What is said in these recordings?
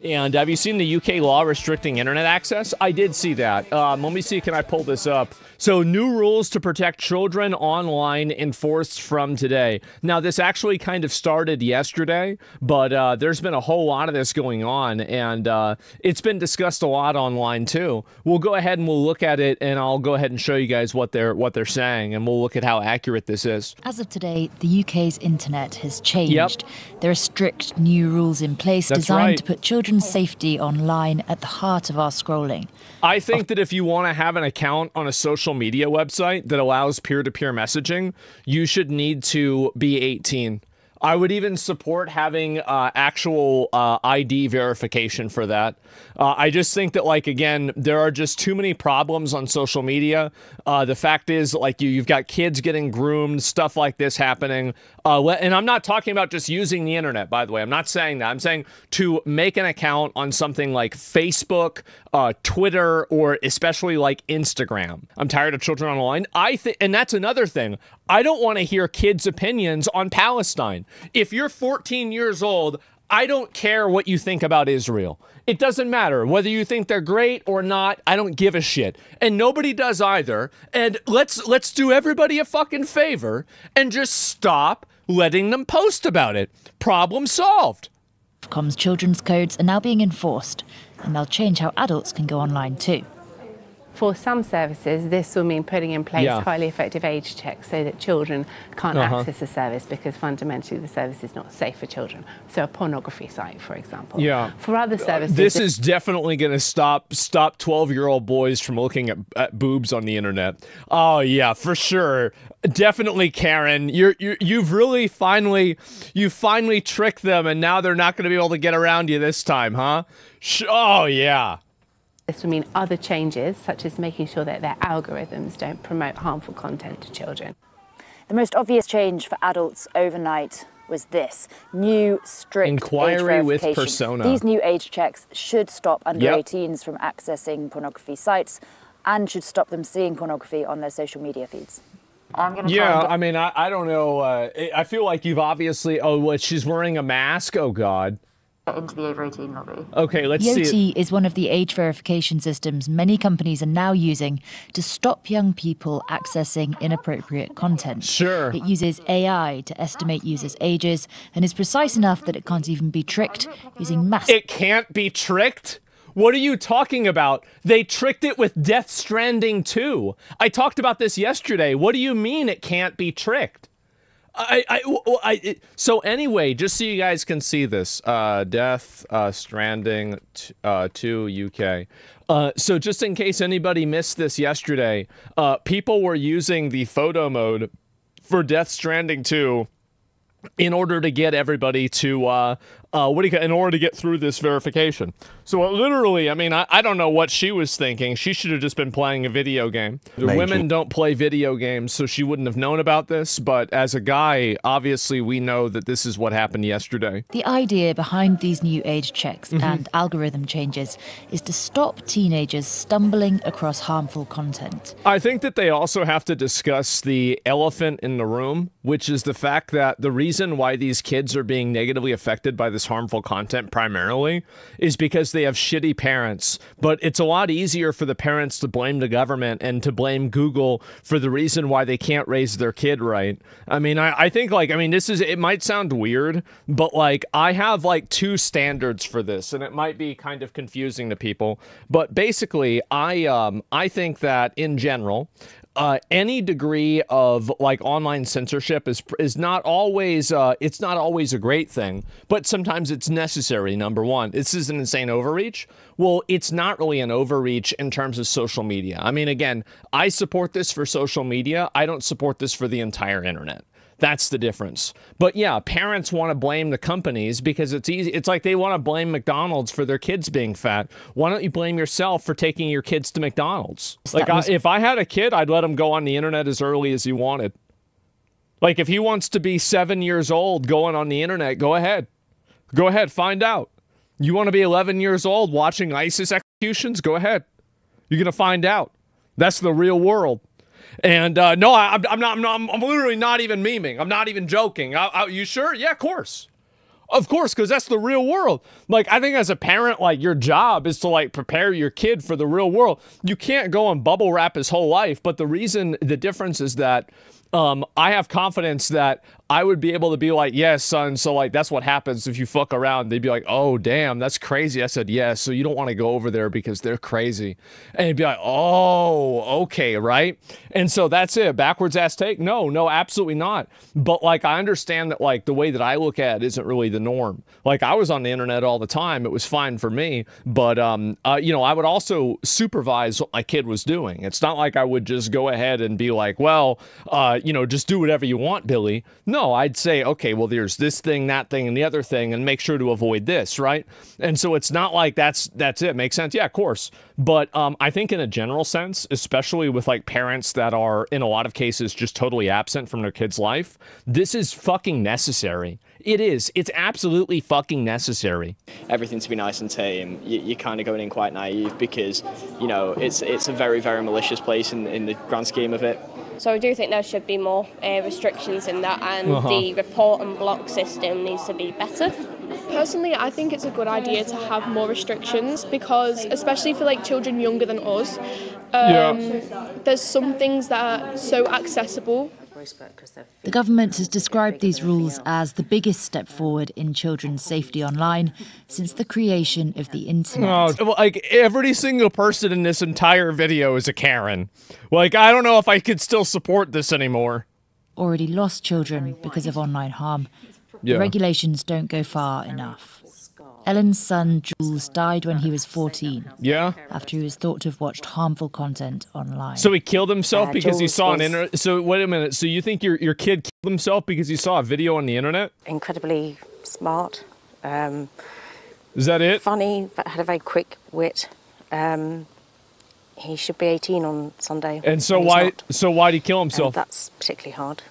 And have you seen the UK law restricting internet access? I did see that. Let me see, can I pull this up? So, new rules to protect children online enforced from today. Now, this actually kind of started yesterday, but there's been a whole lot of this going on, and it's been discussed a lot online too. We'll go ahead and we'll look at it, and I'll go ahead and show you guys what they're saying, and we'll look at how accurate this is. As of today, the UK's internet has changed. There are strict new rules in place designed to put children's safety online at the heart of our scrolling. I think that if you want to have an account on a social media website that allows peer-to-peer messaging, you should need to be 18. I would even support having actual ID verification for that. I just think that, like, again, there are just too many problems on social media. The fact is, like, you've got kids getting groomed, stuff like this happening. And I'm not talking about just using the internet, by the way. I'm not saying that. I'm saying to make an account on something like Facebook, Twitter, or especially like Instagram. I'm tired of children online. And that's another thing. I don't want to hear kids' opinions on Palestine. If you're 14 years old, I don't care what you think about Israel. It doesn't matter whether you think they're great or not. I don't give a shit. And nobody does either. And let's do everybody a fucking favor and just stop letting them post about it. Problem solved. Ofcom's children's codes are now being enforced, and they'll change how adults can go online too. For some services, this will mean putting in place highly effective age checks so that children can't access the service because fundamentally the service is not safe for children. So a pornography site, for example. For other services... This is definitely going to stop 12-year-old boys from looking at boobs on the internet. Oh, yeah, for sure. Definitely, Karen. You've really finally tricked them, and now they're not going to be able to get around you this time, huh? Oh, yeah. This will mean other changes, such as making sure that their algorithms don't promote harmful content to children. The most obvious change for adults overnight was this new strict inquiry age verification. With persona. These new age checks should stop under 18s from accessing pornography sites and should stop them seeing pornography on their social media feeds. I mean, I don't know. I feel like you've obviously... Oh, what, she's wearing a mask? Oh, God. Into the over 18 lobby. Okay, let's see. Yoti is one of the age verification systems many companies are now using to stop young people accessing inappropriate content. Sure. It uses AI to estimate users' ages and is precise enough that it can't even be tricked using mass... It can't be tricked? What are you talking about? They tricked it with Death Stranding 2. I talked about this yesterday. What do you mean it can't be tricked? So anyway, just so you guys can see this, Death Stranding 2 UK. So just in case anybody missed this yesterday, people were using the photo mode for Death Stranding 2 in order to get everybody to, in order to get through this verification. So literally, I mean, I don't know what she was thinking. She should have just been playing a video game. Women don't play video games, so she wouldn't have known about this. But as a guy, obviously, we know that this is what happened yesterday. The idea behind these new age checks and algorithm changes is to stop teenagers stumbling across harmful content. I think that they also have to discuss the elephant in the room, which is the fact that the reason why these kids are being negatively affected by this harmful content primarily is because they have shitty parents. But it's a lot easier for the parents to blame the government and to blame Google for the reason why they can't raise their kid right. I mean, I think, like, I mean, this is, it might sound weird, but like, I have like two standards for this, and it might be kind of confusing to people. But basically, I think that in general, any degree of like online censorship is not always it's not always a great thing, but sometimes it's necessary. Number one, this is an insane overreach. Well, it's not really an overreach in terms of social media. I mean, again, I support this for social media. I don't support this for the entire internet. That's the difference. But yeah, parents want to blame the companies because it's easy. It's like they want to blame McDonald's for their kids being fat. Why don't you blame yourself for taking your kids to McDonald's? Like, if I had a kid, I'd let him go on the internet as early as he wanted. Like, if he wants to be 7 years old going on the internet, go ahead. Go ahead, find out. You want to be 11 years old watching ISIS executions? Go ahead. You're going to find out. That's the real world. And no, I'm literally not even memeing. I'm not even joking. You sure? Yeah, of course. Of course, because that's the real world. Like, I think as a parent, like, your job is to, like, prepare your kid for the real world. You can't go and bubble wrap his whole life. But the difference is that I have confidence that I would be able to be like, yes, son, so, like, that's what happens if you fuck around. They'd be like, oh, damn, that's crazy. I said, yes, so you don't want to go over there because they're crazy. And he'd be like, oh, okay, right? And so that's it. Backwards ass take? No, absolutely not. But, like, I understand that, like, the way that I look at it isn't really the norm. Like, I was on the internet all the time. It was fine for me. But, you know, I would also supervise what my kid was doing. It's not like I would just go ahead and be like, well, you know, just do whatever you want, Billy. No, I'd say, okay, well, there's this thing, that thing, and the other thing, and make sure to avoid this, right? And so it's not like that's it. Makes sense? Yeah, of course. But I think in a general sense, especially with, like, parents that are, in a lot of cases, just totally absent from their kid's life, this is fucking necessary. It is. It's absolutely fucking necessary. Everything to be nice and tame. You're kind of going in quite naive because, you know, it's a very, very malicious place in the grand scheme of it. So I do think there should be more restrictions in that, and the report and block system needs to be better. Personally, I think it's a good idea to have more restrictions because, especially for like children younger than us, there's some things that are so accessible. The government has described these rules as the biggest step forward in children's safety online since the creation of the internet. Oh, like, every single person in this entire video is a Karen. Like, I don't know if I could still support this anymore. Already lost children because of online harm. Yeah. The regulations don't go far enough. Ellen's son, Jules, died when he was 14. Yeah? After he was thought to have watched harmful content online. So he killed himself because he Jules saw an was- internet... So, wait a minute. So you think your kid killed himself because he saw a video on the internet? Incredibly smart. Is that it? Funny, but had a very quick wit. He should be 18 on Sunday. And so he's why? not. So why'd he kill himself? That's particularly hard.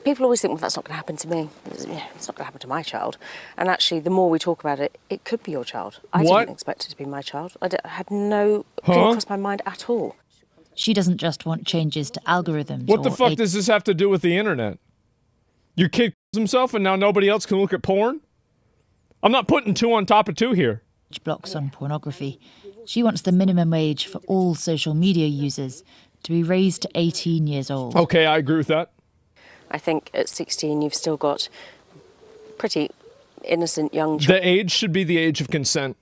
People always think, well, that's not going to happen to me. It's not going to happen to my child. And actually, the more we talk about it, it could be your child. I didn't expect it to be my child. I had no... Couldn't cross my mind at all. She doesn't just want changes to algorithms. What the fuck does this have to do with the internet? Your kid kills himself and now nobody else can look at porn? I'm not putting two on top of two here. Blocks on pornography. She wants the minimum age for all social media users to be raised to 18 years old. Okay, I agree with that. I think at 16, you've still got pretty innocent young children. The age should be the age of consent.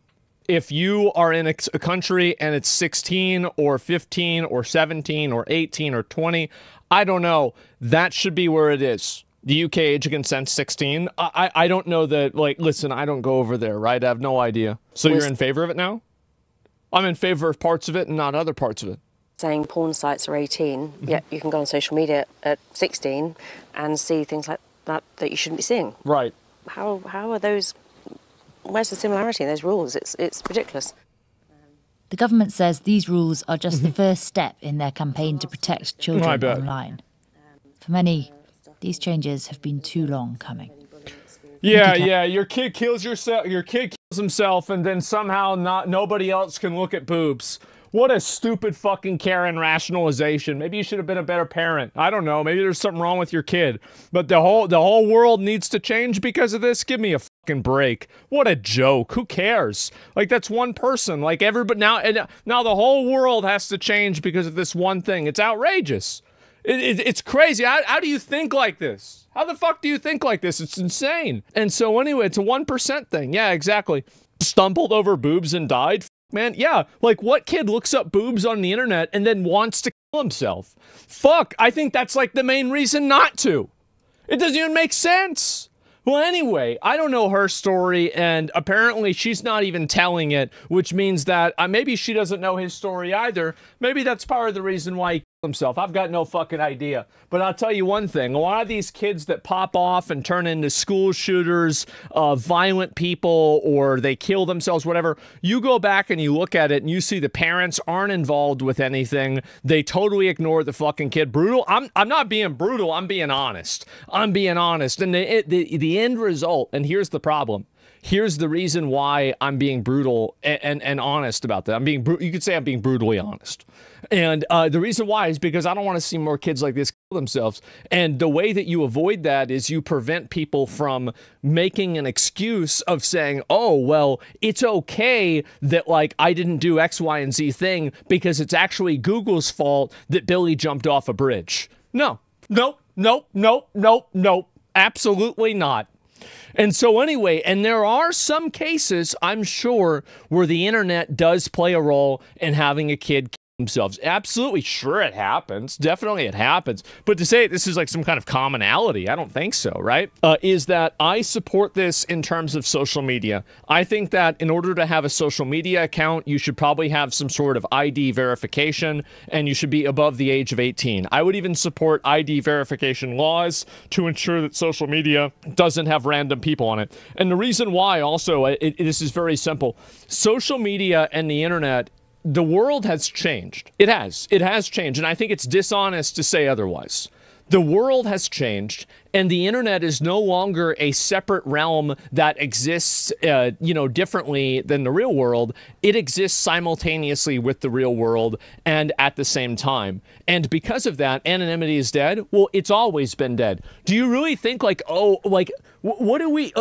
If you are in a country and it's 16 or 15 or 17 or 18 or 20, I don't know, that should be where it is. The UK age of consent 16. I don't know that, like, listen, I don't go over there, right? I have no idea. So you're in favor of it now? I'm in favor of parts of it and not other parts of it. Saying porn sites are 18, yet you can go on social media at 16 and see things like that you shouldn't be seeing. Right. How are those... Where's the similarity in those rules? It's ridiculous. The government says these rules are just the first step in their campaign to protect children online. For many, these changes have been too long coming. Yeah, your kid kills himself and then somehow nobody else can look at boobs. What a stupid fucking Karen rationalization. Maybe you should have been a better parent. I don't know. Maybe there's something wrong with your kid. But the whole world needs to change because of this? Give me a fucking break. What a joke. Who cares? Like, that's one person. Like, everybody now the whole world has to change because of this one thing. It's outrageous. It's crazy. How do you think like this? How the fuck do you think like this? It's insane. And so anyway, it's a 1% thing. Yeah, exactly. Stumbled over boobs and died? Man, yeah, like, what kid looks up boobs on the internet and then wants to kill himself? Fuck, I think that's, like, the main reason not to. It doesn't even make sense. Well, anyway, I don't know her story, and apparently she's not even telling it, which means that maybe she doesn't know his story either. Maybe that's part of the reason why he killed himself. I've got no fucking idea. But I'll tell you one thing. A lot of these kids that pop off and turn into school shooters, violent people, or they kill themselves, whatever, you go back and you look at it and you see the parents aren't involved with anything. They totally ignore the fucking kid. Brutal. I'm not being brutal. I'm being honest. I'm being honest. And the end result, and here's the problem. here's the reason why I'm being brutal and honest about that. You could say I'm being brutally honest. And the reason why is because I don't want to see more kids like this kill themselves. And the way that you avoid that is you prevent people from making an excuse of saying, oh, well, it's okay that, like, I didn't do X, Y, and Z thing because it's actually Google's fault that Billy jumped off a bridge. No, no, no, no, no, no, absolutely not. And so anyway, and there are some cases, I'm sure, where the internet does play a role in having a kid kill themselves. Absolutely, sure it happens. Definitely it happens. But to say this is like some kind of commonality, I don't think so, right? Is that I support this in terms of social media. I think that in order to have a social media account, you should probably have some sort of ID verification, and you should be above the age of 18. I would even support ID verification laws to ensure that social media doesn't have random people on it. And the reason why also, this is very simple. Social media and the internet, the world has changed. It has changed. And I think it's dishonest to say otherwise. The world has changed, and the internet is no longer a separate realm that exists, differently than the real world. It exists simultaneously with the real world and at the same time. And because of that, anonymity is dead. Well, it's always been dead. Do you really think like, oh, like, what do we,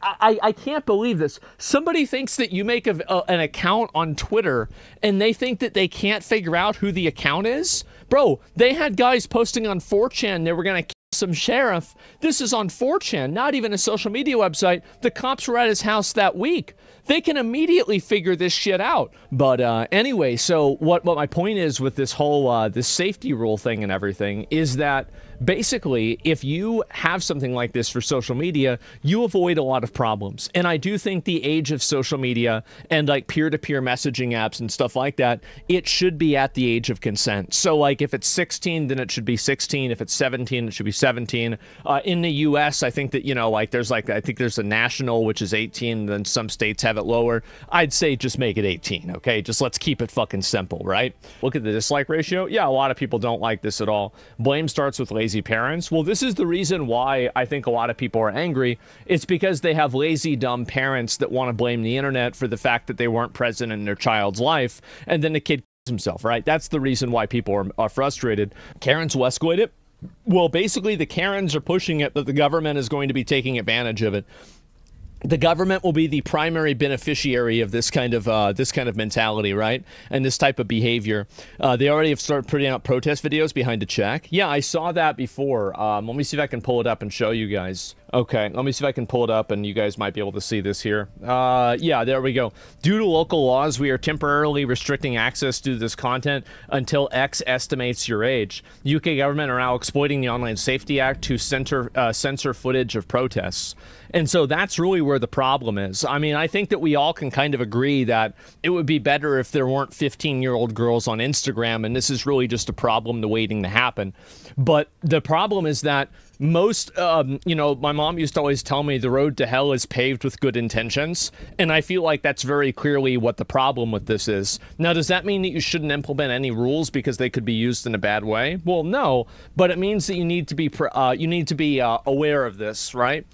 I can't believe this. Somebody thinks that you make an account on Twitter and they think that they can't figure out who the account is? Bro, they had guys posting on 4chan they were going to kill some sheriff. This is on 4chan, not even a social media website. The cops were at his house that week. They can immediately figure this shit out. But anyway, so what my point is with this whole this safety rule thing and everything is that basically, if you have something like this for social media, you avoid a lot of problems. And I do think the age of social media and like peer-to-peer messaging apps and stuff like that, it should be at the age of consent. So like if it's 16, then it should be 16. If it's 17, it should be 17. In the US, I think that, I think there's a national, which is 18, then some states have it lower. I'd say just make it 18, okay? Just let's keep it fucking simple, right? Look at the dislike ratio. Yeah, a lot of people don't like this at all. Blame starts with lazy parents. Well, this is the reason why I think a lot of people are angry. It's because they have lazy, dumb parents that want to blame the internet for the fact that they weren't present in their child's life, and then the kid kills himself, right? That's the reason why people are frustrated. Karens will escalate it. Well, basically, the Karens are pushing it that the government is going to be taking advantage of it. The government will be the primary beneficiary of this kind of mentality, right? And this type of behavior. They already have started putting out protest videos behind a check. Yeah, I saw that before. Let me see if I can pull it up and show you guys. Okay, let me see if I can pull it up and you guys might be able to see this here. Yeah, there we go. Due to local laws, we are temporarily restricting access to this content until X estimates your age. UK government are now exploiting the Online Safety Act to censor footage of protests. And so that's really where the problem is. I mean, I think that we all can kind of agree that it would be better if there weren't 15-year-old girls on Instagram, and this is really just a problem waiting to happen. But the problem is that most, my mom used to always tell me the road to hell is paved with good intentions, and I feel like that's very clearly what the problem with this is. Now, does that mean that you shouldn't implement any rules because they could be used in a bad way? Well, no, but it means that you need to be aware of this, right?